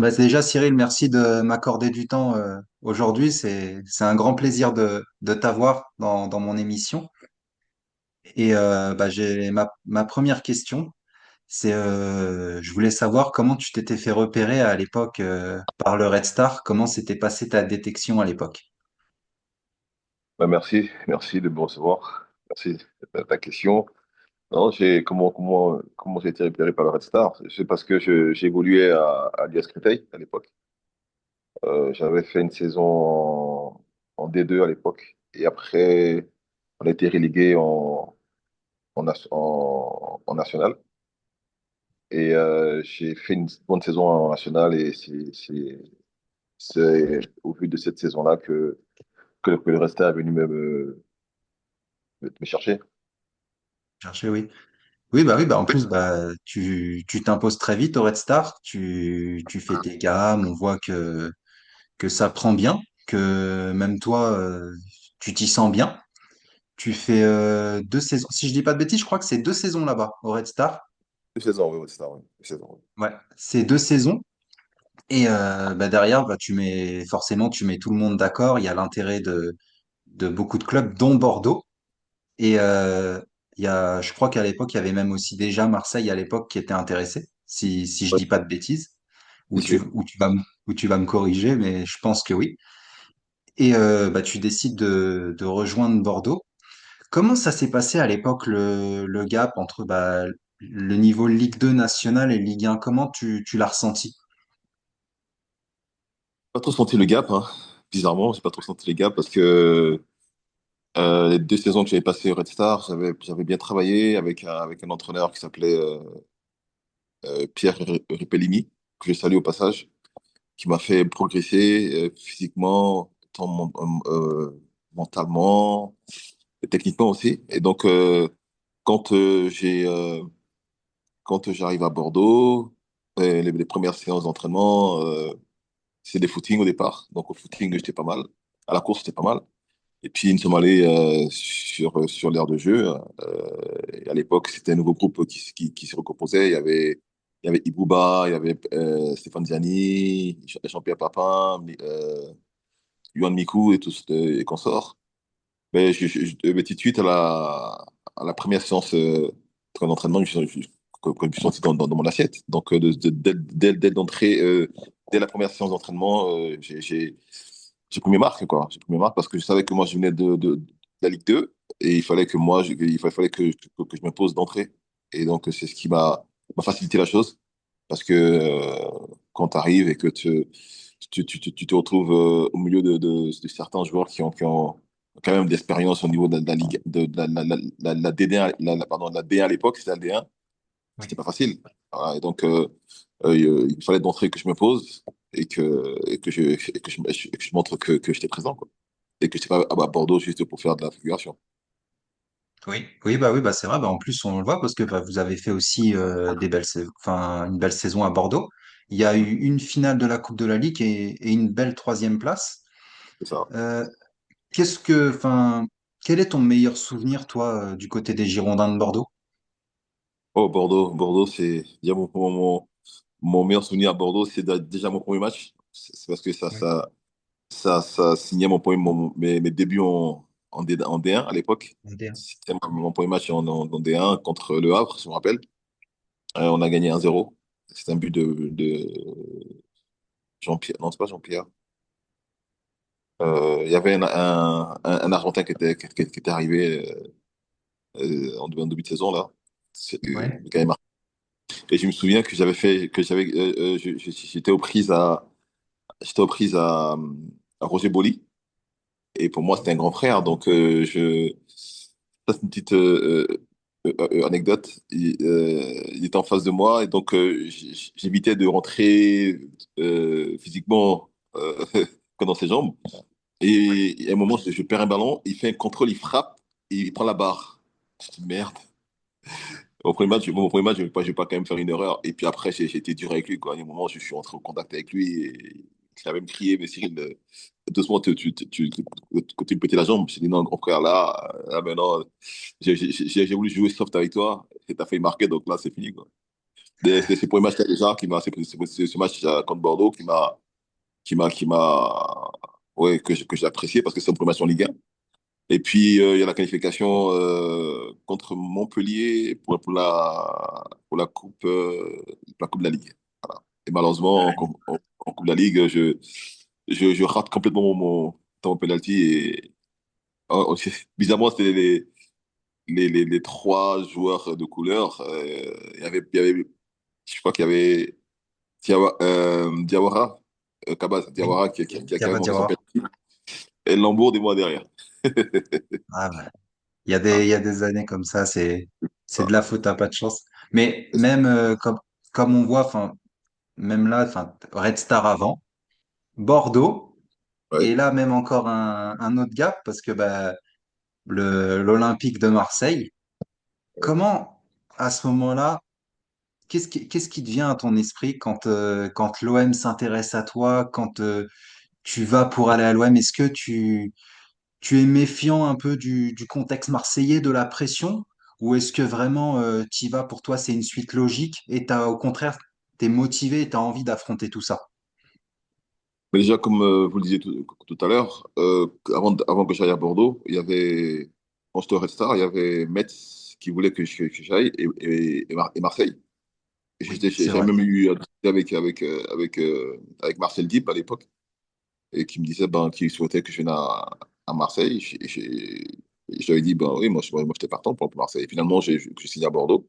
Bah, déjà, Cyril, merci de m'accorder du temps aujourd'hui. C'est un grand plaisir de t'avoir dans mon émission. Et bah, j'ai ma première question. C'est, je voulais savoir comment tu t'étais fait repérer à l'époque par le Red Star. Comment s'était passée ta détection à l'époque? Merci de me recevoir. Merci de ta question. Non, comment j'ai été repéré par le Red Star? C'est parce que j'ai évolué à l'US Créteil à l'époque. J'avais fait une saison en D2 à l'époque. Et après, on a été relégué en national. Et j'ai fait une bonne saison en national. Et c'est au vu de cette saison-là que le Red Star est venu me chercher. Chercher, oui. Oui, bah oui, bah en plus, bah, tu t'imposes très vite au Red Star. Tu fais tes gammes. On voit que ça prend bien, que même toi, tu t'y sens bien. Tu fais 2 saisons. Si je dis pas de bêtises, je crois que c'est 2 saisons là-bas au Red Star. Une saison, oui, Red Star, oui. Une saison, oui. Ouais, c'est 2 saisons. Et bah, derrière, bah, tu mets tout le monde d'accord. Il y a l'intérêt de beaucoup de clubs, dont Bordeaux. Et je crois qu'à l'époque, il y avait même aussi déjà Marseille à l'époque qui était intéressé, si je Oui, dis pas de bêtises, si, si. où tu vas me corriger, mais je pense que oui. Et bah, tu décides de rejoindre Bordeaux. Comment ça s'est passé à l'époque le gap entre bah, le niveau Ligue 2 nationale et Ligue 1? Comment tu l'as ressenti? Pas trop senti le gap, hein. Bizarrement, j'ai pas trop senti le gap parce que les 2 saisons que j'avais passées au Red Star, j'avais bien travaillé avec un entraîneur qui s'appelait Pierre Ripellini, que je salue au passage, qui m'a fait progresser physiquement, mentalement, et techniquement aussi. Et donc, quand quand j'arrive à Bordeaux, les premières séances d'entraînement, c'est des footings au départ. Donc, au footing, j'étais pas mal. À la course, j'étais pas mal. Et puis, nous sommes allés sur l'aire de jeu. Et à l'époque, c'était un nouveau groupe qui se recomposait. Il y avait Ibouba, il y avait Stéphane Ziani, Jean-Pierre Papin, Yohan Mikou et tous et consorts. Mais mais tout de suite, à la première séance d'entraînement, que je me suis senti dans mon assiette. Donc, dès l'entrée, dès la première séance d'entraînement, j'ai pris mes marques, quoi. J'ai pris mes marques parce que je savais que moi, je venais de la Ligue 2 et il fallait que moi, il fallait que je me pose d'entrée. Et donc, c'est ce qui m'a facilité la chose parce que quand tu arrives et que tu te retrouves au milieu de certains joueurs qui ont quand même d'expérience au niveau de la Ligue, de la DD1, pardon, la D1 à l'époque, c'était la D1, c'était pas facile. Voilà, et donc, il fallait d'entrée que je me pose et que je montre que j'étais présent, quoi. Et que je n'étais pas à Bordeaux juste pour faire de la figuration. Oui, oui, bah oui, bah c'est vrai. Bah en plus, on le voit parce que bah, vous avez fait aussi enfin, une belle saison à Bordeaux. Il y a eu une finale de la Coupe de la Ligue et une belle troisième place. C'est ça. Euh, enfin, quel est ton meilleur souvenir, toi, du côté des Girondins de Bordeaux? Oh, Bordeaux, c'est déjà mon meilleur souvenir à Bordeaux, c'est déjà mon premier match. C'est parce que Oui. ça signait mes débuts en D1 à l'époque. MDR. C'était mon premier match en D1 contre Le Havre, je me rappelle. On a gagné 1-0. C'était un but de Jean-Pierre. Non, c'est pas Jean-Pierre. Il y avait un Argentin qui était arrivé en début de saison, là. Ouais. Le gars est marqué. Et je me souviens que j'avais fait, que j'avais, j'étais aux prises à Roger Boli. Et pour moi, c'était un grand frère. Donc, ça, c'est une petite anecdote. Il était en face de moi et donc j'évitais de rentrer physiquement que dans ses jambes. Et à un moment, je perds un ballon, il fait un contrôle, il frappe et il prend la barre. Je dis merde. Mon premier match, je vais pas quand même faire une erreur. Et puis après, j'ai été dur avec lui, quoi. À un moment, je suis entré en contact avec lui et il a même crié, mais Cyril, doucement, quand tu me pétais la jambe, j'ai dit non, grand frère, là maintenant, j'ai voulu jouer soft avec toi et t'as failli marquer, donc là, c'est fini, quoi. C'était ce premier match-là déjà c'est ce match contre Bordeaux qui m'a, ouais, que j'ai apprécié parce que c'est une première en Ligue 1. Et puis, il y a la qualification contre Montpellier pour la Coupe de la Ligue. Voilà. Et malheureusement, en Coupe de la Ligue, je rate complètement mon temps au penalty. Et bizarrement, c'était les trois joueurs de couleur. Je crois qu'il y avait Diawara, Oui, Diawara qui avait Diaba monté son Diawara. penalty. Et Lambourg, des mois derrière. Ah ouais. Il Ah, y a des années comme ça, c'est de ah, la faute, t'as pas de chance. Mais c'est- même comme on voit, enfin, même là, enfin, Red Star avant, Bordeaux, et ouais. là même encore un autre gap, parce que bah, l'Olympique de Marseille, comment à ce moment-là, qu'est-ce qui te vient à ton esprit quand l'OM s'intéresse à toi, quand tu vas pour aller à l'OM? Est-ce que tu es méfiant un peu du contexte marseillais, de la pression, ou est-ce que vraiment tu y vas pour toi, c'est une suite logique et au contraire, t'es motivé et t'as envie d'affronter tout ça? Mais déjà, comme vous le disiez tout à l'heure, avant que j'aille à Bordeaux, il y avait, quand j'étais au Red Star, il y avait Metz qui voulait que j'aille et Marseille. Et Oui, c'est j'avais vrai. même eu à discuter avec Marcel Diep à l'époque, et qui me disait ben, qu'il souhaitait que je vienne à Marseille. Et je lui avais dit, ben oui, moi j'étais partant pour Marseille. Et finalement, j'ai signé à Bordeaux.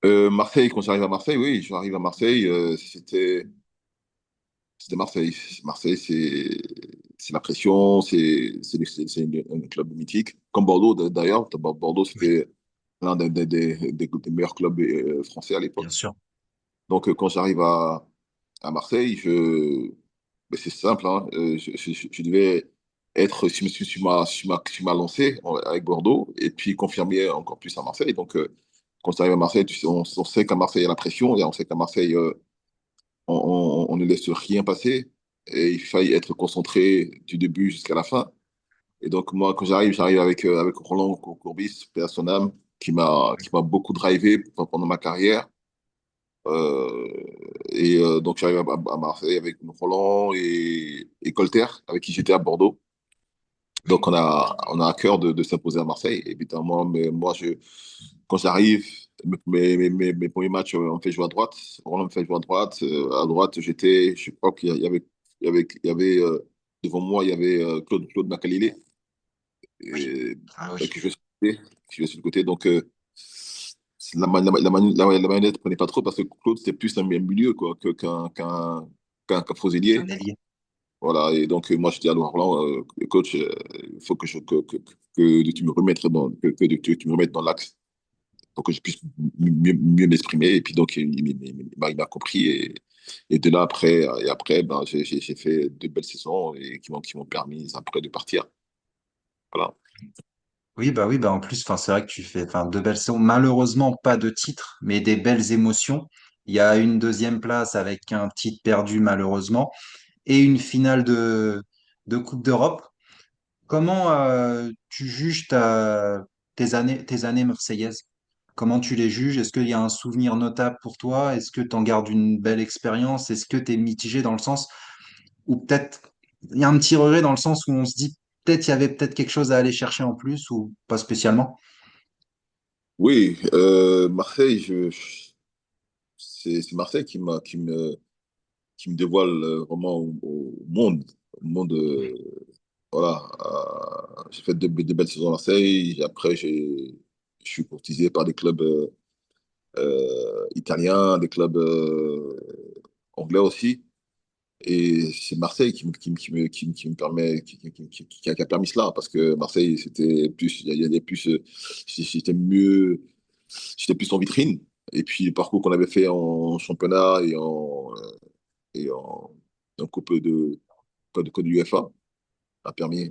Marseille, quand j'arrive à Marseille, oui, j'arrive à Marseille, c'était Marseille. Marseille, c'est la pression, un club mythique. Comme Bordeaux, d'ailleurs. Bordeaux, Oui, c'était l'un des meilleurs clubs français à bien l'époque. sûr. Donc, quand j'arrive à Marseille, ben, c'est simple, hein, je devais être sur ma lancée avec Bordeaux et puis confirmer encore plus à Marseille. Donc, quand tu arrives à Marseille, on sait qu'à Marseille, il y a la pression et on sait qu'à Marseille, on ne laisse rien passer et il faille être concentré du début jusqu'à la fin. Et donc, moi, quand j'arrive avec Roland Courbis, paix à son âme, qui m'a beaucoup drivé pendant ma carrière. Euh, donc, j'arrive à Marseille avec Roland et Colter, avec qui j'étais à Bordeaux. Oui, Donc, on a à cœur de s'imposer à Marseille, évidemment. Mais moi, quand j'arrive, mes premiers matchs, on me fait jouer à droite. Roland me fait jouer à droite. À droite, je crois qu'il y avait devant moi, il y avait Claude Makalile, oui. et, Ah oui. qui jouait sur le côté. Qui jouait sur le côté. Donc, la manette ne prenait pas trop parce que Claude, c'était plus un milieu quoi, qu'un faux Un ailier. ailier. Voilà, et donc moi je dis à Laurent, coach, il faut que tu me remettes tu me remettes dans l'axe pour que je puisse mieux m'exprimer. Et puis donc il m'a compris. Et de là, après ben, j'ai fait deux belles saisons et qui m'ont permis après de partir. Voilà. Oui, bah en plus, enfin, c'est vrai que tu fais enfin, de belles saisons. Malheureusement, pas de titre, mais des belles émotions. Il y a une deuxième place avec un titre perdu, malheureusement, et une finale de Coupe d'Europe. Comment tu juges tes années marseillaises? Comment tu les juges? Est-ce qu'il y a un souvenir notable pour toi? Est-ce que tu en gardes une belle expérience? Est-ce que tu es mitigé dans le sens où peut-être il y a un petit regret dans le sens où on se dit peut-être il y avait peut-être quelque chose à aller chercher en plus ou pas spécialement? Oui, Marseille, c'est Marseille qui me dévoile vraiment au monde. Au monde, Oui, voilà. J'ai fait de belles saisons à Marseille. Après, je suis courtisé par des clubs italiens, des clubs anglais aussi. Et c'est Marseille qui me permet, qui a permis cela, parce que Marseille, c'était plus, il y avait plus, j'étais mieux, j'étais plus en vitrine. Et puis, le parcours qu'on avait fait en championnat et en Coupe de code UEFA a permis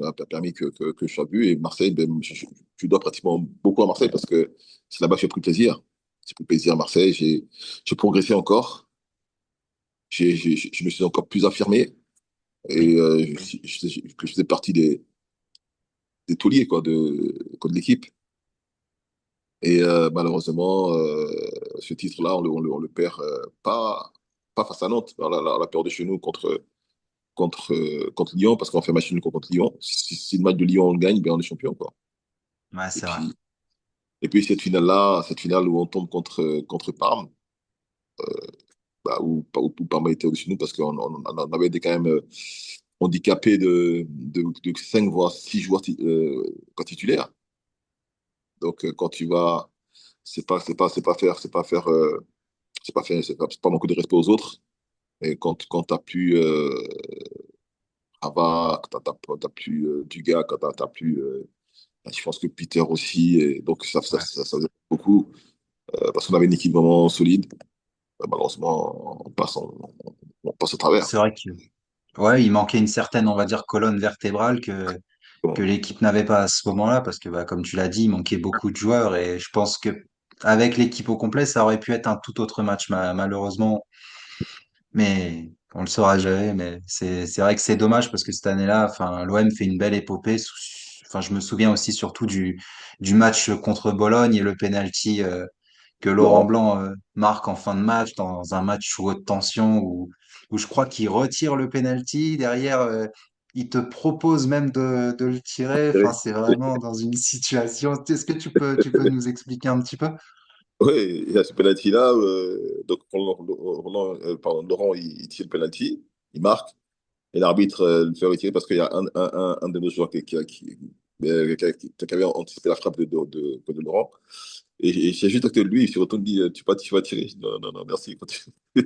que je sois vu. Et Marseille, ben, je dois pratiquement beaucoup à Marseille parce que c'est là-bas que j'ai pris plaisir. J'ai pris plaisir à Marseille, j'ai progressé encore, je me suis encore plus affirmé et oui, je faisais partie des tauliers quoi, de l'équipe. Et malheureusement, ce titre-là, on le perd pas face à Nantes. On l'a perdu chez nous contre Lyon, parce qu'on fait match nul contre Lyon. Si le match de Lyon, on le gagne, ben on est champion, quoi. Ouais, Et c'est vrai. puis, et puis cette finale où on tombe contre Parme, où Parme était au-dessus de nous, parce qu'on avait été quand même handicapé de 5 voire 6 joueurs pas titulaires. Donc, quand tu vas, c'est pas manquer de respect aux autres. Et quand t'as plus Ava, quand t'as plus Dugas, quand t'as plus, je pense que Peter aussi. Et donc, Ouais. ça faisait beaucoup, parce qu'on avait une équipe vraiment solide. Malheureusement, on passe au travers. C'est vrai que ouais, il manquait une certaine, on va dire, colonne vertébrale que Bon. l'équipe n'avait pas à ce moment-là, parce que bah, comme tu l'as dit, il manquait beaucoup de joueurs et je pense que avec l'équipe au complet, ça aurait pu être un tout autre match. Malheureusement, mais on le saura jamais. Mais c'est vrai que c'est dommage parce que cette année-là, enfin, l'OM fait une belle épopée. Enfin, je me souviens aussi surtout du match contre Bologne et le penalty que Laurent Laurent. Blanc marque en fin de match dans un match sous haute tension où je crois qu'il retire le penalty. Derrière, il te propose même de le tirer. Enfin, c'est vraiment dans une situation. Est-ce que tu peux nous expliquer un petit peu? Oui, il y a ce penalty-là. Donc, Laurent, il tire le penalty, il marque, et l'arbitre le fait retirer parce qu'il y a un de nos joueurs qui avait anticipé la frappe de Laurent. Et j'ai juste à côté de lui, il se retourne et dit, tu vas tirer. Je dis, non, non, non, merci, continue. Je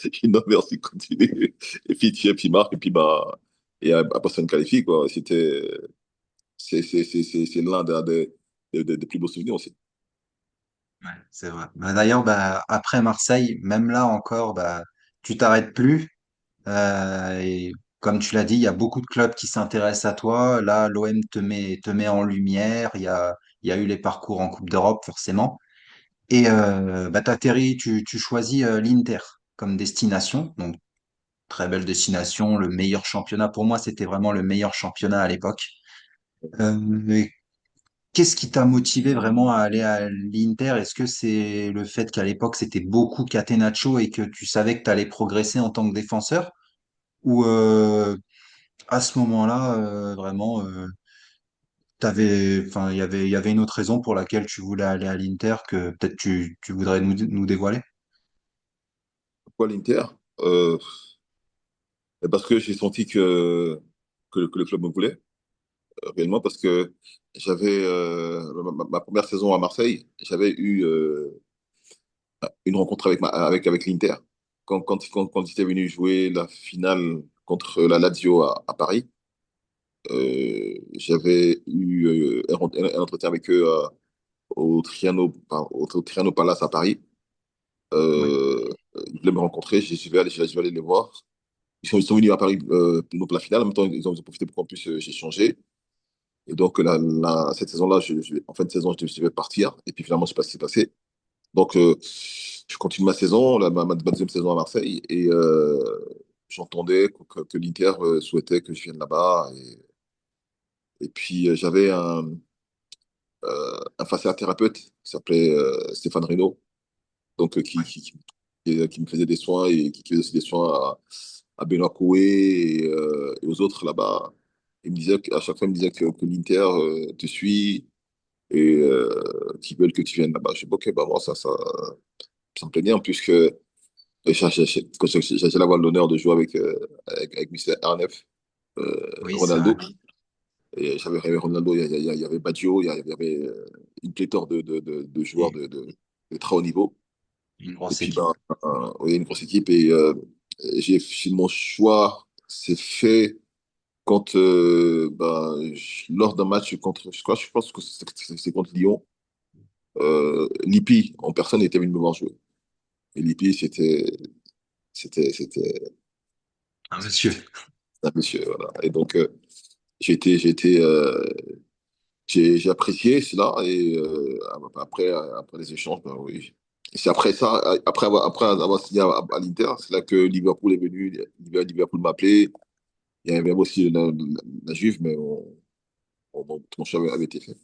dis, non, merci, continue. Et puis il tire, puis il marque, et puis bah, et après ça, une qualifie, quoi. C'est l'un des plus beaux souvenirs aussi. Ouais, c'est vrai. Bah, d'ailleurs, bah, après Marseille, même là encore, bah, tu t'arrêtes plus. Et comme tu l'as dit, il y a beaucoup de clubs qui s'intéressent à toi. Là, l'OM te met en lumière. Il y a eu les parcours en Coupe d'Europe, forcément. Et bah, tu choisis l'Inter comme destination. Donc, très belle destination, le meilleur championnat. Pour moi, c'était vraiment le meilleur championnat à l'époque. Et qu'est-ce qui t'a motivé vraiment à aller à l'Inter? Est-ce que c'est le fait qu'à l'époque, c'était beaucoup Catenaccio et que tu savais que tu allais progresser en tant que défenseur? Ou à ce moment-là, vraiment, il y avait une autre raison pour laquelle tu voulais aller à l'Inter que peut-être tu voudrais nous dévoiler? Pourquoi l'Inter? Euh, Parce que j'ai senti que le club me voulait, réellement, parce que j'avais ma première saison à Marseille, j'avais eu une rencontre avec l'Inter. Quand ils étaient venus jouer la finale contre la Lazio à Paris, j'avais eu un entretien avec eux au Triano Palace à Paris. Oui, Ils voulaient me rencontrer, je vais aller les voir. Ils sont venus à Paris pour la finale. En même temps, ils ont profité pour qu'on puisse échanger. Et donc, cette saison-là, en fin de saison, je devais partir. Et puis finalement, je sais pas ce qui s'est passé. Donc, je continue ma saison, ma deuxième saison à Marseille. Et j'entendais que l'Inter souhaitait que je vienne là-bas. Et puis, j'avais un fasciathérapeute qui s'appelait Stéphane Reynaud, donc, oui, qui me faisait des soins et qui faisait aussi des soins à Benoît Coué et aux autres là-bas. Il me disait à chaque fois, il me disait que l'Inter te suit et qu'ils veulent que tu viennes là-bas. Je dis, ok, bah moi, ça me plaît bien, puisque quand j'allais avoir l'honneur de jouer avec Mister Arnef, oui, c'est vrai. Ronaldo. Et j'avais Ronaldo, il y avait Baggio, il y avait une pléthore de joueurs Et de très haut niveau. une Et grosse puis, équipe. ben, oui, une grosse équipe. Et mon choix s'est fait quand, lors d'un match contre, je pense que c'est contre Lyon, Lippi en personne était venu me voir jouer. Et Lippi, c'était Un monsieur. un monsieur, voilà. Et donc, j'ai été, j'ai apprécié cela. Et après les échanges, ben oui. Et c'est après ça, après avoir signé à l'Inter, c'est là que Liverpool est venu. Liverpool m'a appelé. Il y avait même aussi la Juve, mais mon choix avait été fait.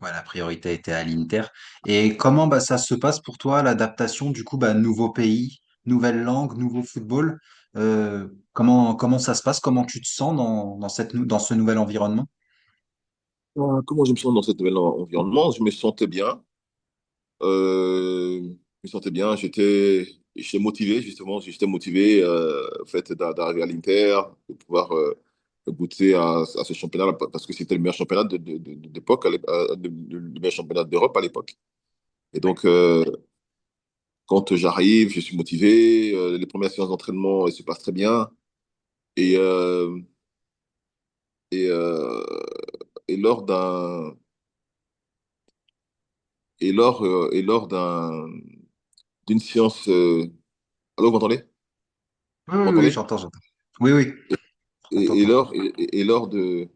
Ouais, la priorité était à l'Inter. Et comment bah, ça se passe pour toi, l'adaptation, du coup, bah, nouveau pays, nouvelle langue, nouveau football? Comment ça se passe? Comment tu te sens dans ce nouvel environnement? Comment je me sens dans ce nouvel environnement? Je me sentais bien. Je me sentais bien. J'étais motivé, justement. J'étais motivé, au fait d'arriver à l'Inter, de pouvoir goûter à ce championnat parce que c'était le meilleur championnat d'époque, le meilleur championnat d'Europe à l'époque. Et Oui. donc, quand j'arrive, je suis motivé. Les premières séances d'entraînement, elles se passent très bien. Et, euh, et, euh, et lors d'un et lors d'une séance, allô, vous m'entendez? Oui, Vous oui, oui, m'entendez? j'entends, j'entends. Oui, oui, on t'entend. Et lors de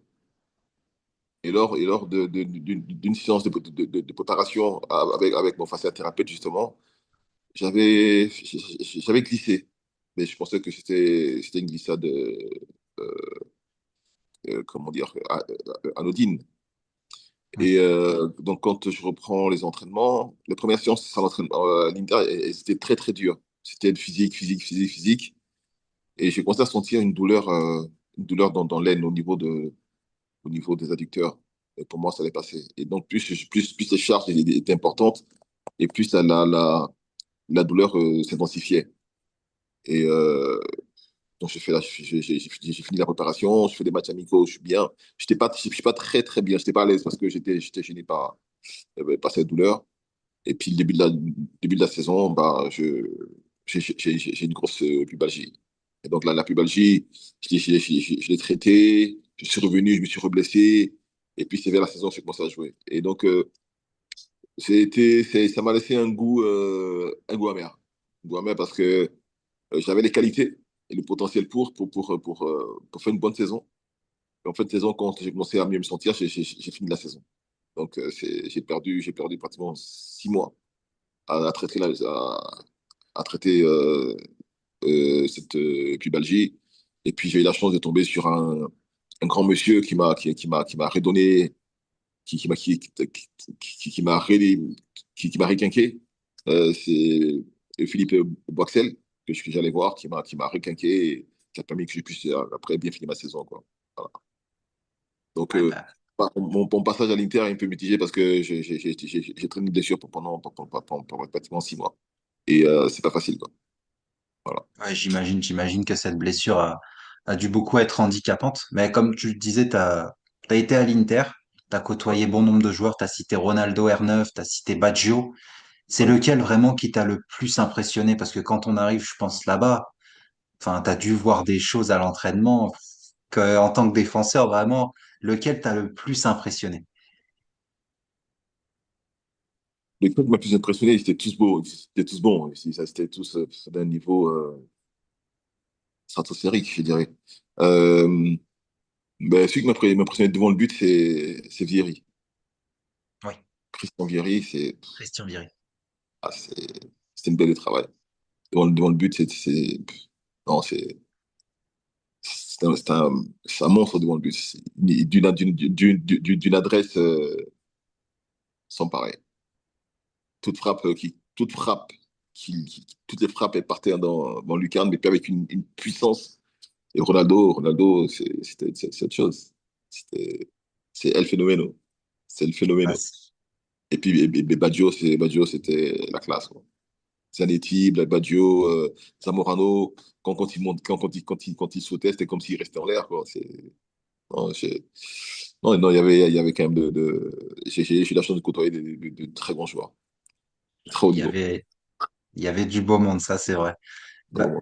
et lors d'une séance de préparation avec mon fascia thérapeute justement, j'avais glissé, mais je pensais que c'était une glissade, comment dire, anodine. Oui. Et donc, quand je reprends les entraînements, les premières séances à l'entraînement, à l'Inter, c'était très, très dur. C'était physique, physique, physique, physique. Et j'ai commencé à sentir une douleur dans l'aine au niveau des adducteurs. Et pour moi, ça allait passer. Et donc, plus les charges étaient importantes, et plus la douleur s'intensifiait. Et donc, j'ai fini la préparation, je fais des matchs amicaux, je suis bien. Je suis pas très, très bien. Je n'étais pas à l'aise parce que j'étais gêné par cette douleur. Et puis, le début de la saison, bah, j'ai une grosse pubalgie. Et donc, la pubalgie, je l'ai traitée, je suis revenu, je me suis reblessé. Et puis, c'est vers la saison que j'ai commencé à jouer. Et donc, ça m'a laissé un goût amer. Un goût amer parce que j'avais les qualités et le potentiel pour faire une bonne saison. Et en fait, saison, quand j'ai commencé à mieux me sentir, j'ai fini la saison. Donc, j'ai perdu pratiquement 6 mois à traiter, à traiter cette pubalgie. Et puis, j'ai eu la chance de tomber sur un grand monsieur qui m'a redonné, qui m'a qui m'a qui m'a requinqué. C'est Philippe Boixel, que j'allais voir, qui m'a requinqué, et qui a permis que je puisse après bien finir ma saison, quoi. Voilà. Donc, Ouais, bah, mon passage à l'Inter est un peu mitigé parce que j'ai traîné une blessure pendant pratiquement 6 mois. Et c'est pas facile, quoi. Voilà. ouais, j'imagine que cette blessure a dû beaucoup être handicapante. Mais comme tu le disais, t'as été à l'Inter, t'as Ouais, côtoyé bon nombre de joueurs, t'as cité Ronaldo R9, t'as cité Baggio. C'est ouais. lequel vraiment qui t'a le plus impressionné? Parce que quand on arrive, je pense là-bas, enfin, t'as dû voir des choses à l'entraînement que, en tant que défenseur, vraiment, lequel t'a le plus impressionné? Les clubs qui m'ont plus impressionné, ils étaient tous beaux, ils étaient tous bons. C'était tous d'un niveau stratosphérique, je dirais. Euh, ben, celui qui m'a impressionné devant le but, c'est Vieri. Oui, Christian Vieri, Christian Vieri. c'était une belle de travail. Devant le but, non, c'est un monstre devant le but. D'une adresse sans pareil. Toute frappe, toutes les frappes, elles partaient dans lucarne, mais puis avec une puissance. Et Ronaldo, c'est autre chose. C'était, c'est El Fenomeno. C'est le Ah, phénomène. Et puis Baggio, c'était la classe, quoi. Zanetti, Baggio, Zamorano, quand il monte, quand il sautait, c'était comme s'il restait en l'air, quoi. Non, non, il y avait quand même j'ai eu la chance de côtoyer de très bons joueurs, de très haut il y niveau. avait, il y avait du beau monde, ça c'est vrai. Très Bah, bon.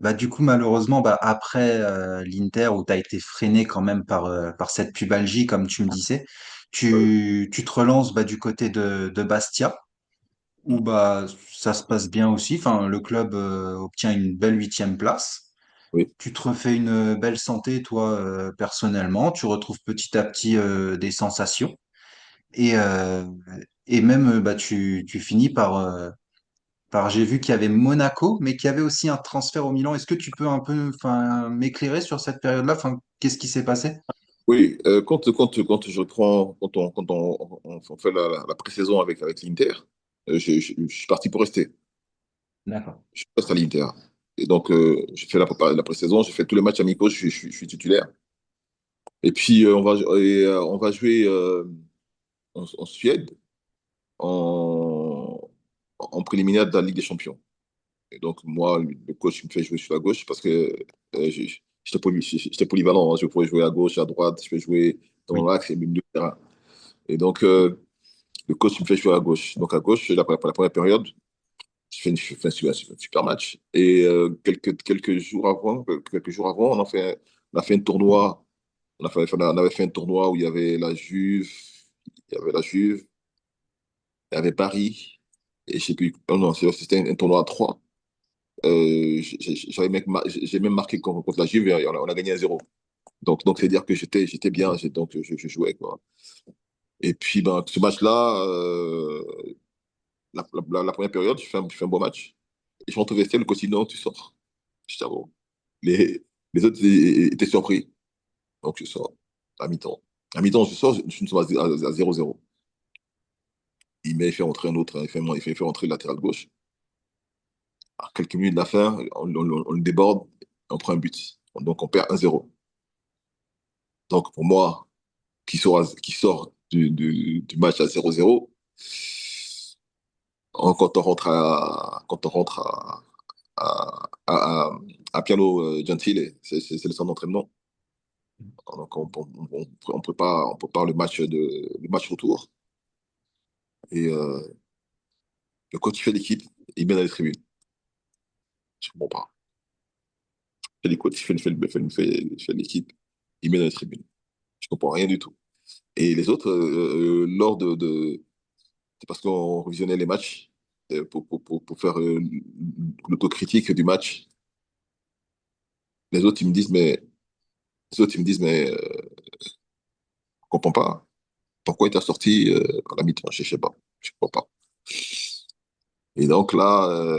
bah, du coup, malheureusement, bah, après l'Inter, où tu as été freiné quand même par cette pubalgie, comme tu me disais, Ouais. tu te relances bah, du côté de Bastia, où Mm. bah, ça se passe bien aussi. Enfin, le club obtient une belle huitième place. Oui. Tu te refais une belle santé, toi, personnellement. Tu retrouves petit à petit des sensations. Et, euh, et même, bah, tu finis j'ai vu qu'il y avait Monaco, mais qu'il y avait aussi un transfert au Milan. Est-ce que tu peux un peu, enfin, m'éclairer sur cette période-là? Enfin, qu'est-ce qui s'est passé? Oui, quand je prends, on fait la pré-saison avec l'Inter, je suis parti pour rester. D'accord. Je reste à l'Inter. Et donc, j'ai fait la pré-saison, j'ai fait tous les matchs amicaux, je suis titulaire. Et puis, on va jouer en Suède en, en préliminaire de la Ligue des Champions. Et donc, moi, le coach me fait jouer sur la gauche parce que j'étais polyvalent, hein. Je pouvais jouer à gauche, à droite, je peux jouer dans Oui. l'axe et milieu de terrain. Et donc, le coach me fait jouer à gauche. Donc, à gauche, pour la première période, je fais un super match. Et quelques jours avant, on a fait un tournoi. On avait fait un tournoi où il y avait la Juve, il y avait la Juve, il y avait Paris. Et je sais plus, oh non, c'était un tournoi à trois. J'ai même marqué contre la Juve et on a gagné 1-0. Donc c'est dire que j'étais bien, donc je jouais, quoi. Et puis, ben, ce match-là, la première période, je fais un bon match. Et je rentre au vestiaire, le coach dit non, tu sors. Je dis, ah bon. Les autres étaient surpris. Donc je sors à mi-temps. À mi-temps, je sors, nous sommes à 0-0. Il fait rentrer un autre, il fait rentrer le latéral gauche. À quelques minutes de la fin, on le déborde, on prend un but. Donc on perd 1-0. Donc pour moi, qui sort du match à 0-0, quand on rentre à Piano Gentile, c'est le centre d'entraînement. Donc on prépare le match retour. Et le coach qui fait l'équipe, il met dans les tribunes. Je comprends pas. Les coachs fait l'équipe, il met dans les tribunes. Je comprends rien du tout. Et les autres, c'est parce qu'on revisionnait les matchs pour faire l'autocritique du match. Les autres, ils me disent, mais, les autres, ils me disent, mais je comprends pas. Pourquoi il t'a sorti à la mi-temps? Je sais pas. Je comprends pas. Et donc là,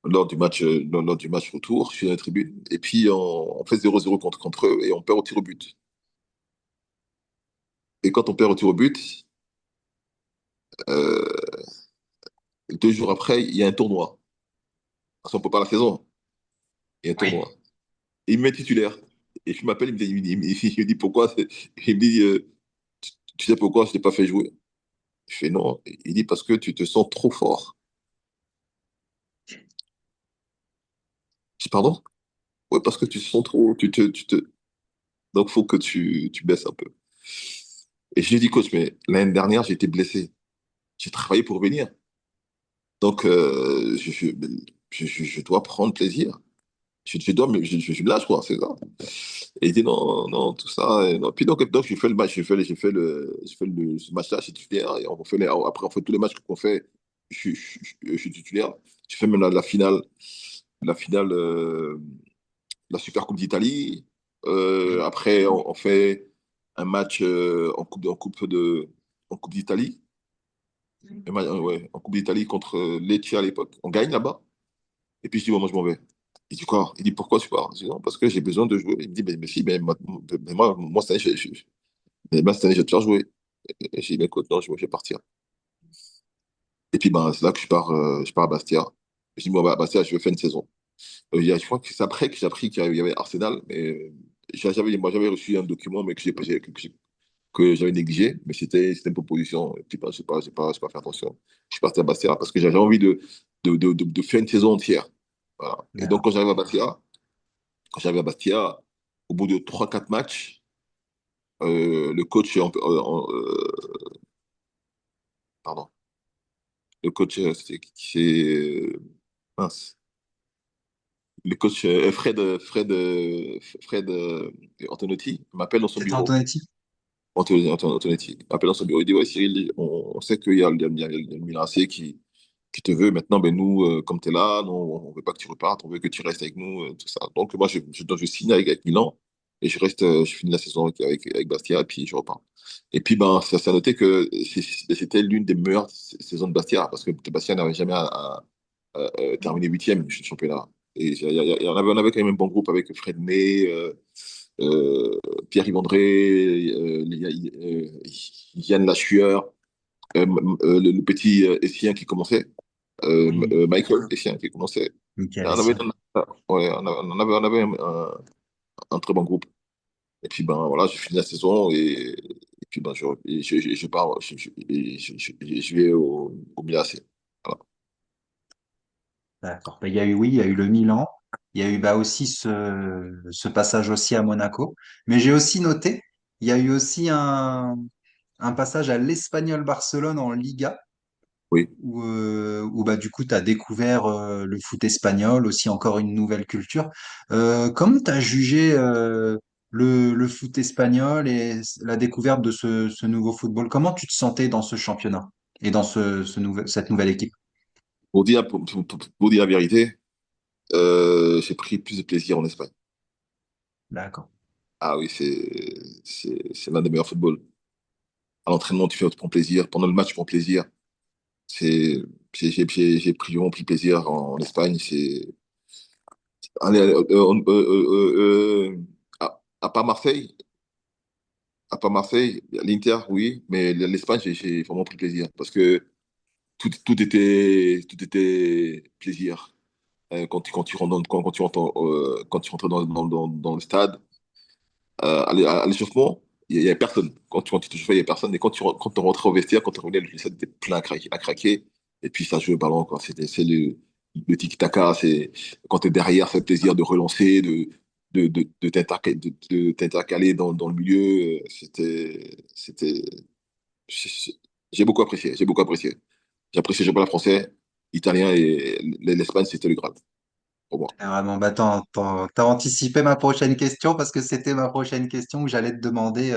lors du match retour, je suis dans la tribune. Et puis, on fait 0-0 contre eux et on perd au tir au but. Et quand on perd au tir au but, euh, 2 jours après, il y a un tournoi. Parce qu'on peut pas la saison. Il y a un tournoi. Oui. Et il me met titulaire. Et puis il m'appelle, il me dit pourquoi. Il me dit, tu sais pourquoi je t'ai pas fait jouer? Je fais non. Il dit parce que tu te sens trop fort. Je dis pardon? Ouais, parce que tu te sens trop. Donc, faut que tu baisses un peu. Et je lui dis, coach, mais l'année dernière, j'ai été blessé. J'ai travaillé pour venir. Donc, je dois prendre plaisir. Je dois, je suis là, je crois, c'est ça. Et il dit non, non, tout ça. Et non. Puis donc j'ai fait le match, j'ai fait ce match-là, je suis titulaire. Et après, on fait tous les matchs qu'on fait, je suis titulaire. J'ai fait même la finale, la Super Coupe d'Italie. Après, on fait un match en Coupe d'Italie. Ouais, en Coupe d'Italie contre Lecce à l'époque. On gagne là-bas. Et puis je dis, bon, moi, je m'en vais. Il dit quoi? Il dit, pourquoi tu pars? Je dis, non, parce que j'ai besoin de jouer. Il me dit, mais si, moi, cette année, cette année, je vais te faire jouer. Et j'ai dit, mais écoute, non, je vais partir. Et puis, ben, c'est là que je pars à Bastia. Je dis, moi, à Bastia, je vais faire une saison. Je crois que c'est après que j'ai appris qu'il y avait Arsenal. Mais j'avais reçu un document, mais que j'avais négligé. Mais c'était une proposition. Et puis, ben, j'ai pas fait attention. Je suis parti à Bastia parce que j'avais envie de faire une saison entière. Voilà. Et donc, D'accord. quand j'arrive à Bastia, au bout de 3 4 matchs, le coach, pardon, le coach, mince, le coach Fred Antonetti m'appelle dans son C'était bureau. Antonetti? Antonetti m'appelle dans son bureau. Il dit, ouais, Cyril, on sait qu'il y a le Milan AC qui te veut. Maintenant, ben nous, comme tu es là, nous, on veut pas que tu repartes, on veut que tu restes avec nous, tout ça. Donc, moi, je signe avec Milan et je reste, je finis la saison avec Bastia et puis je repars. Et puis, ben, ça a noté que c'était l'une des meilleures saisons de Bastia parce que Bastia n'avait jamais terminé huitième du championnat. Et on avait quand même un bon groupe avec Fred May, euh, Pierre-Yves André, Yann Lachueur, le petit Essien qui commençait, Oui, Michael Essien qui commençait. Michael On avait, Essien. ouais, on avait un très bon groupe. Et puis, ben voilà, j'ai fini la saison et puis, ben, je pars, je vais au Milan AC. Voilà. D'accord. Bah, il y a eu, oui, il y a eu le Milan. Il y a eu bah, aussi ce passage aussi à Monaco. Mais j'ai aussi noté, il y a eu aussi un passage à l'Espagnol Barcelone en Liga, Oui. où bah, du coup, tu as découvert le foot espagnol, aussi encore une nouvelle culture. Comment tu as jugé le foot espagnol et la découverte de ce nouveau football? Comment tu te sentais dans ce championnat et dans cette nouvelle équipe? Pour dire la vérité, j'ai pris plus de plaisir en Espagne. D'accord. Ah oui, c'est l'un des meilleurs footballs. À l'entraînement, tu prends plaisir. Pendant le match, tu prends plaisir. C'est, j'ai pris vraiment pris plaisir en Espagne. Allez, à part Marseille, l'Inter, oui, mais l'Espagne, j'ai vraiment pris plaisir parce que tout était plaisir. Quand tu rentres quand tu rentres dans le stade, à l'échauffement, il y a personne. Quand tu te chauffais, il y a personne. Et quand tu rentrais au vestiaire, quand tu revenais, le stade était plein à craquer. Et puis ça jouait au ballon, quoi. C'est le tiki-taka. Quand tu es derrière, c'est le plaisir de relancer, de t'intercaler dans le milieu. C'était, j'ai beaucoup apprécié. J'ai beaucoup apprécié. J'ai apprécié le championnat français, italien et l'Espagne, c'était le Graal pour moi. Ah, vraiment, bah t'as anticipé ma prochaine question parce que c'était ma prochaine question où j'allais te demander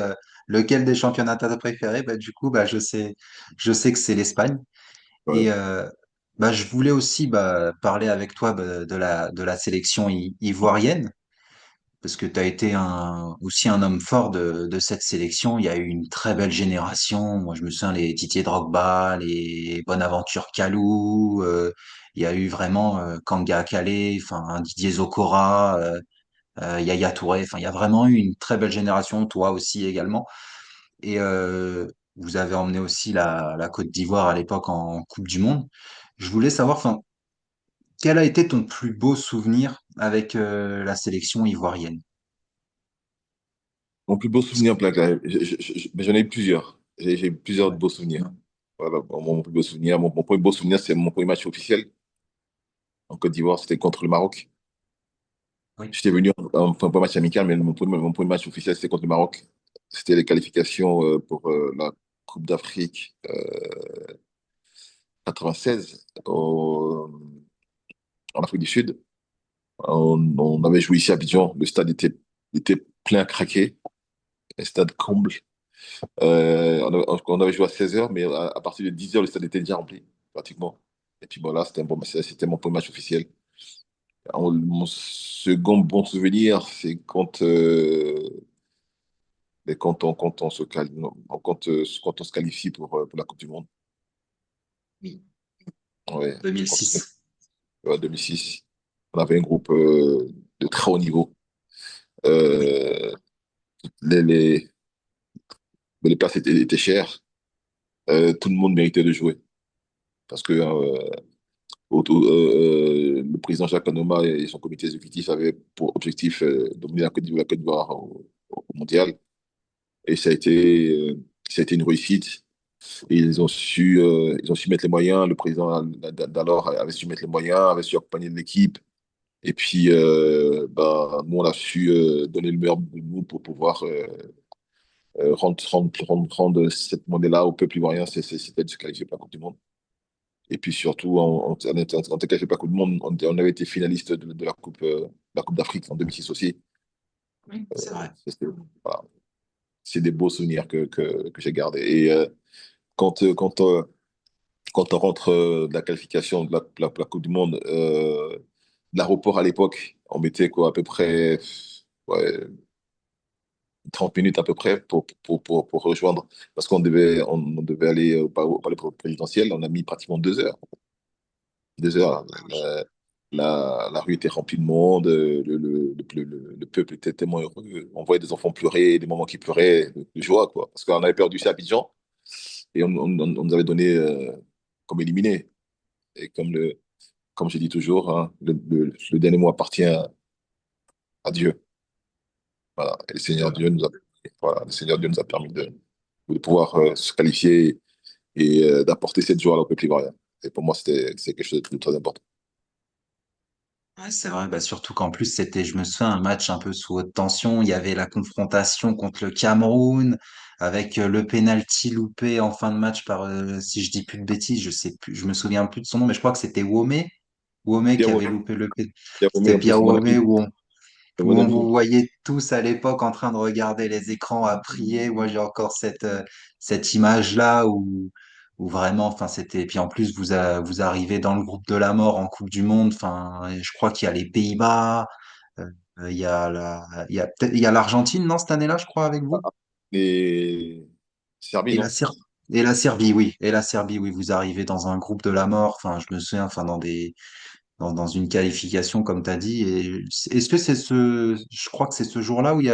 lequel des championnats t'as préféré. Bah, du coup, bah, je sais que c'est l'Espagne. Ouais. Et bah, je voulais aussi bah, parler avec toi bah, de la sélection ivoirienne parce que tu as été aussi un homme fort de cette sélection. Il y a eu une très belle génération. Moi, je me souviens les Didier Drogba, les Bonaventure Kalou. Il y a eu vraiment Kanga Kale, enfin Didier Zokora, Yaya Touré. Enfin, il y a vraiment eu une très belle génération. Toi aussi également. Et vous avez emmené aussi la Côte d'Ivoire à l'époque en Coupe du Monde. Je voulais savoir, enfin, quel a été ton plus beau souvenir avec la sélection ivoirienne? Mon plus beau souvenir, Black Lives, mais j'en ai eu plusieurs. J'ai eu plusieurs Ouais. beaux souvenirs. Voilà, mon plus beau souvenir. Mon premier beau souvenir, c'est mon premier match officiel en Côte d'Ivoire, c'était contre le Maroc. Oui. J'étais venu enfin, pas match amical, mais mon premier match officiel, c'était contre le Maroc. C'était les qualifications pour la Coupe d'Afrique 96 en Afrique du Sud. On avait joué ici à Abidjan. Le stade était plein à craquer. Un stade comble. On avait joué à 16h, mais à partir de 10h, le stade était déjà rempli, pratiquement. Et puis voilà, c'était mon premier match officiel. Mon second bon souvenir, c'est quand on quand on se qualifie pour la Coupe du Monde. Oui. Ouais, quand on se qualifie, 2006. ouais, 2006. On avait un groupe de très haut niveau. Oui. Euh, les, les, les places étaient chères. Tout le monde méritait de jouer. Parce que le président Jacques Kanoma et son comité exécutif avaient pour objectif d'emmener la Côte d'Ivoire au mondial. Et ça a été une réussite. Et ils ont su mettre les moyens. Le président d'alors avait su mettre les moyens, avait su accompagner l'équipe. Et puis, bah, nous, on a su donner le meilleur de nous pour pouvoir rendre cette monnaie-là au peuple ivoirien. C'était de se qualifier pour la Coupe du Monde. Et puis surtout, en tout cas, je sais pas Coupe du Monde, on avait été finaliste de la Coupe d'Afrique en 2006 aussi. Oui, c'est vrai. C'était- voilà. C'est des beaux souvenirs que j'ai gardés. Et quand, euh, quand, euh, quand on rentre de la qualification de la Coupe du Monde, de l'aéroport à l'époque, on mettait quoi, à peu près ouais, 30 minutes à peu près pour rejoindre, parce on devait aller au palais présidentiel, on a mis pratiquement 2 heures. 2 heures. la rue était remplie de monde, le peuple était tellement heureux. On voyait des enfants pleurer, des mamans qui pleuraient de joie, quoi. Parce qu'on avait perdu ça à Abidjan et on nous avait donné comme éliminé. Et comme je dis toujours, hein, le dernier mot appartient à Dieu. Voilà. Et le Seigneur Dieu nous a permis de pouvoir se qualifier et d'apporter cette joie au peuple ivoirien. Et pour moi, c'est quelque chose de très important. Ouais, c'est vrai, bah surtout qu'en plus c'était, je me souviens, un match un peu sous haute tension. Il y avait la confrontation contre le Cameroun avec le penalty loupé en fin de match par, si je dis plus de bêtises, je sais plus, je me souviens plus de son nom, mais je crois que c'était Womé Bien, qui ouais. avait loupé Bien, ouais, c'était en plus, Pierre mon Womé ami, mon où on vous ami. voyait tous à l'époque en train de regarder les écrans à prier. Moi, j'ai encore cette image-là où vraiment, enfin, c'était, puis en plus, vous arrivez dans le groupe de la mort en Coupe du Monde. Enfin, et je crois qu'il y a les Pays-Bas, euh, il y a l'Argentine, non, cette année-là, je crois, avec vous. Et Serbie, Et la non? Ser- et la Serbie, oui. Et la Serbie, oui, vous arrivez dans un groupe de la mort. Enfin, je me souviens, enfin, dans une qualification, comme tu as dit. Et est-ce que je crois que c'est ce jour-là où il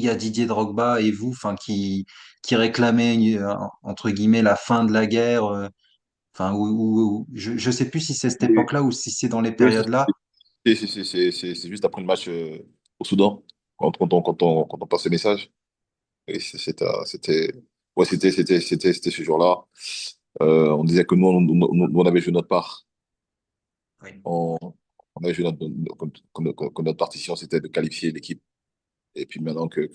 y a Didier Drogba et vous, enfin, qui réclamaient, entre guillemets, la fin de la guerre, enfin, je sais plus si c'est cette Oui, époque-là ou si c'est dans les oui, périodes-là. c'est juste après le match au Soudan, quand on passe le message. Et ouais, c'était ce jour-là. On disait que nous, on avait joué notre part. Oui. On, on avait joué que notre partition, c'était de qualifier l'équipe. Et puis maintenant que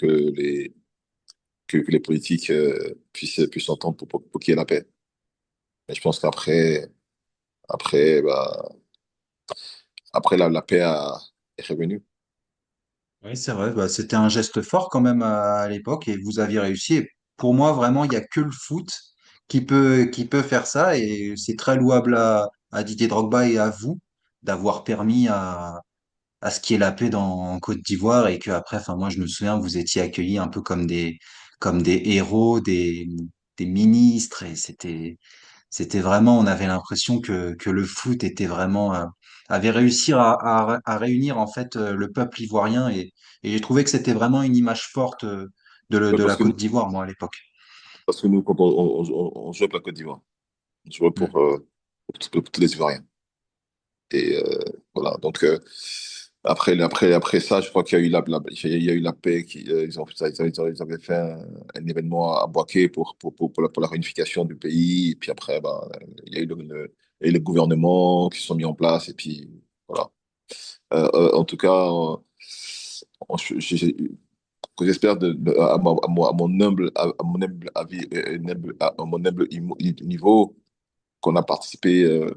les politiques puissent s'entendre pour qu'il y ait la paix. Mais je pense après, bah, après la paix est revenue. Oui, c'est vrai, bah, c'était un geste fort quand même à l'époque et vous aviez réussi. Et pour moi, vraiment, il n'y a que le foot qui peut faire ça et c'est très louable à Didier Drogba et à vous d'avoir permis à ce qu'il y ait la paix en Côte d'Ivoire et que après, enfin moi je me souviens, vous étiez accueillis un peu comme des héros, des ministres et c'était vraiment, on avait l'impression que le foot était vraiment avait réussi à réunir en fait le peuple ivoirien et j'ai trouvé que c'était vraiment une image forte Ouais, de la Côte d'Ivoire moi à l'époque. parce que nous, quand on jouait pour la Côte d'Ivoire, on jouait Hmm. pour tous les Ivoiriens. Et voilà, donc après ça, je crois qu'il y a eu il y a eu la paix. Ils avaient fait un événement à Boaké pour la réunification du pays. Et puis après, ben, il y a eu et les gouvernements qui se sont mis en place. Et puis voilà. En tout cas, que j'espère à mon humble avis, à mon humble niveau, qu'on a participé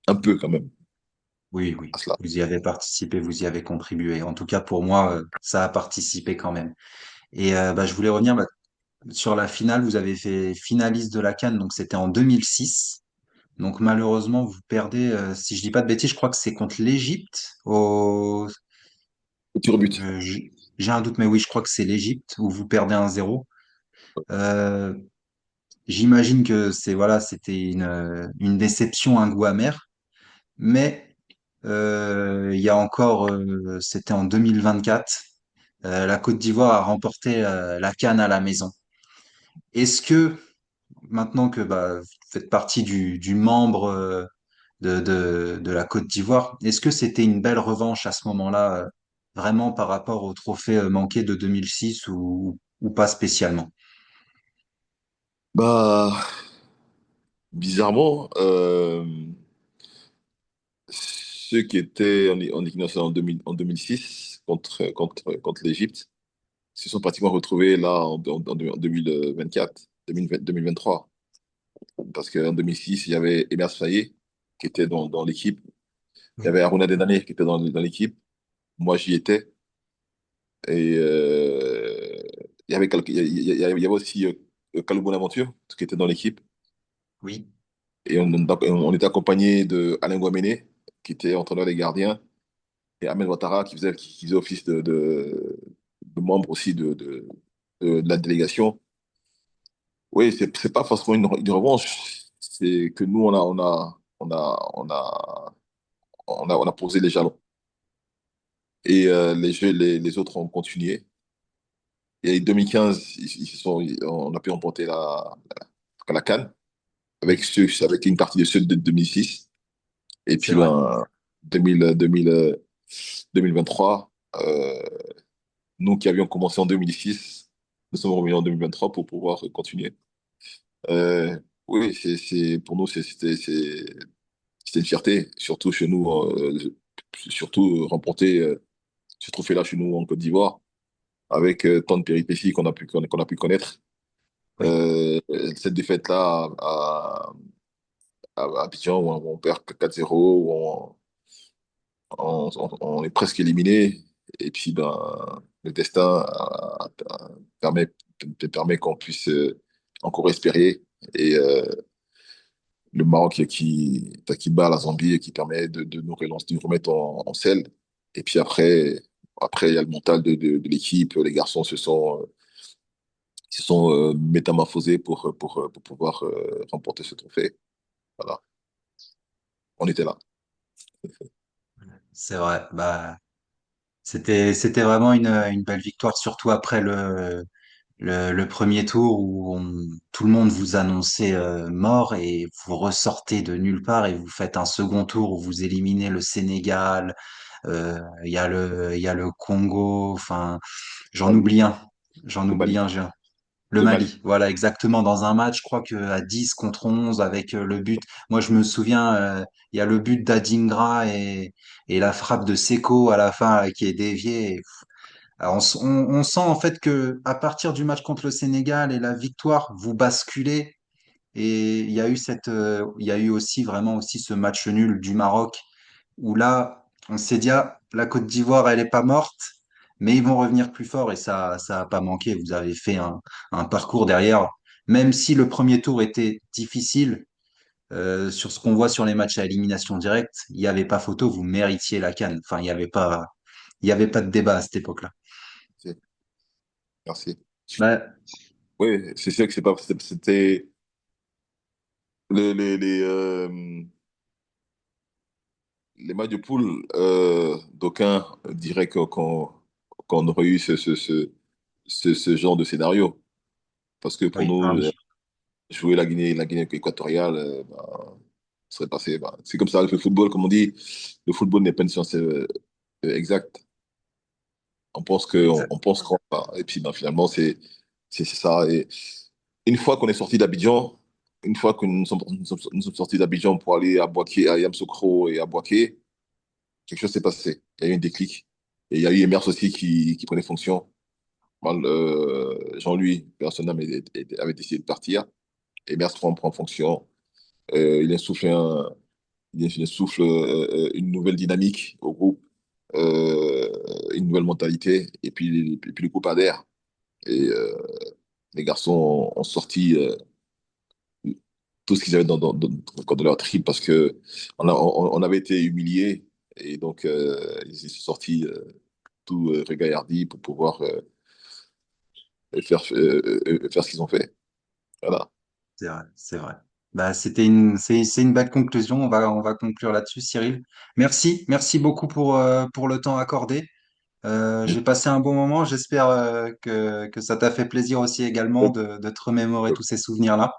un peu quand même Oui, oui, à cela. vous y avez participé, vous y avez contribué. En tout cas pour moi, ça a participé quand même. Et bah, je voulais revenir sur la finale. Vous avez fait finaliste de la CAN, donc c'était en 2006. Donc malheureusement, vous perdez, si je dis pas de bêtises, je crois que c'est contre l'Égypte. Au tir au but. J'ai un doute, mais oui, je crois que c'est l'Égypte où vous perdez 1-0. Euh, J'imagine que c'était une déception, un goût amer. Mais il y a encore, c'était en 2024, la Côte d'Ivoire a remporté la CAN à la maison. Est-ce que maintenant que bah, vous faites partie du membre de la Côte d'Ivoire. Est-ce que c'était une belle revanche à ce moment-là, vraiment par rapport au trophée manqué de 2006 ou pas spécialement? Bah, bizarrement, ceux qui étaient en équipe nationale en 2006 contre l'Égypte se sont pratiquement retrouvés là en 2024, 2023. Parce qu'en 2006, il y avait Emerse Faé qui était dans l'équipe. Il y Oui. avait Aruna Denane qui était dans l'équipe. Moi, j'y étais. Et il y avait, il y avait aussi Kalou Bonaventure qui était dans l'équipe. Oui. Et on était accompagné de Alain Guaméné, qui était entraîneur des gardiens, et Ahmed Ouattara, qui faisait office de membre aussi de la délégation. Oui, c'est pas forcément une revanche. C'est que nous, on a on a posé les jalons. Et les autres ont continué. Et en 2015, on a pu remporter la CAN avec une partie de ceux de 2006. Et C'est puis, vrai. ben, 2023, nous qui avions commencé en 2006, nous sommes revenus en 2023 pour pouvoir continuer. Oui, pour nous, c'était une fierté, surtout chez nous, surtout remporter ce trophée-là chez nous en Côte d'Ivoire, avec tant de péripéties qu'on a pu connaître. Oui. Cette défaite-là à Abidjan, où on perd 4-0, où on est presque éliminé, et puis ben, le destin permet, permet qu'on puisse encore espérer. Et le Maroc qui bat la Zambie et qui permet de nous relancer, de nous remettre en selle. Et puis après, il y a le mental de l'équipe. Les garçons se sont métamorphosés pour pouvoir remporter ce trophée. Voilà, on était là. C'est vrai. Bah, c'était vraiment une belle victoire, surtout après le premier tour où tout le monde vous annonçait mort et vous ressortez de nulle part et vous faites un second tour où vous éliminez le Sénégal, il y a le Congo, enfin, j'en Mali, oublie un, j'en le oublie Mali, un, le le Mali. Mali, voilà, exactement, dans un match, je crois que à 10 contre 11 avec le but. Moi, je me souviens, il y a le but d'Adingra et la frappe de Seko à la fin qui est déviée. Alors, on sent en fait que à partir du match contre le Sénégal et la victoire, vous basculez. Et il y a eu aussi vraiment aussi ce match nul du Maroc où là, on s'est dit, ah, la Côte d'Ivoire, elle est pas morte, mais ils vont revenir plus fort et ça a pas manqué. Vous avez fait un parcours derrière, même si le premier tour était difficile. Sur ce qu'on voit sur les matchs à élimination directe, il n'y avait pas photo, vous méritiez la CAN. Enfin, il y avait pas de débat à cette époque-là. Merci. Merci. Bah, Oui, c'est sûr que c'est pas, c'était les matchs de poule. D'aucuns diraient qu'on aurait eu ce genre de scénario. Parce que pour oui, ah nous, oui, jouer la Guinée équatoriale, serait passé. C'est comme ça, le football, comme on dit, le football n'est pas une science exacte. exact. On pense qu'on va. Et puis ben, finalement, c'est ça. Et une fois qu'on est sorti d'Abidjan, une fois que nous sommes sortis d'Abidjan pour aller à Boaké, à Yamoussoukro et à Boaké, quelque chose s'est passé. Il y a eu un déclic. Et il y a eu Emers aussi qui prenait fonction. Jean-Louis, personnel, avait décidé de partir. Emers prend fonction. Il insuffle, il insuffle une nouvelle dynamique au groupe, euh, une nouvelle mentalité. Et puis le groupe adhère. Et les garçons ont sorti tout ce qu'ils avaient dans leur trip parce que on avait été humiliés. Et donc, ils se sont sortis tout regaillardis pour pouvoir faire ce qu'ils ont fait. Voilà. C'est vrai, c'est vrai. Bah, c'est une belle conclusion. On va conclure là-dessus, Cyril. Merci beaucoup pour le temps accordé. J'ai passé un bon moment. J'espère que ça t'a fait plaisir aussi également de te remémorer tous ces souvenirs-là.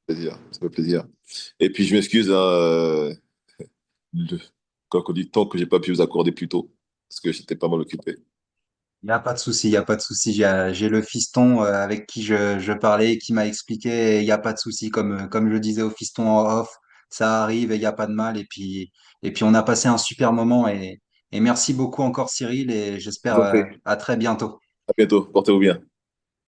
Plaisir, ça fait plaisir. Et puis je m'excuse hein, de- quand on dit temps que j'ai pas pu vous accorder plus tôt, parce que j'étais pas mal occupé. Il n'y a pas de souci, il n'y a pas de souci. J'ai le fiston avec qui je parlais et qui m'a expliqué. Il n'y a pas de souci, comme je disais au fiston en off, ça arrive et il n'y a pas de mal. Et puis on a passé un super moment et merci beaucoup encore Cyril et Je j'espère vous en prie. à très bientôt. À bientôt. Portez-vous bien.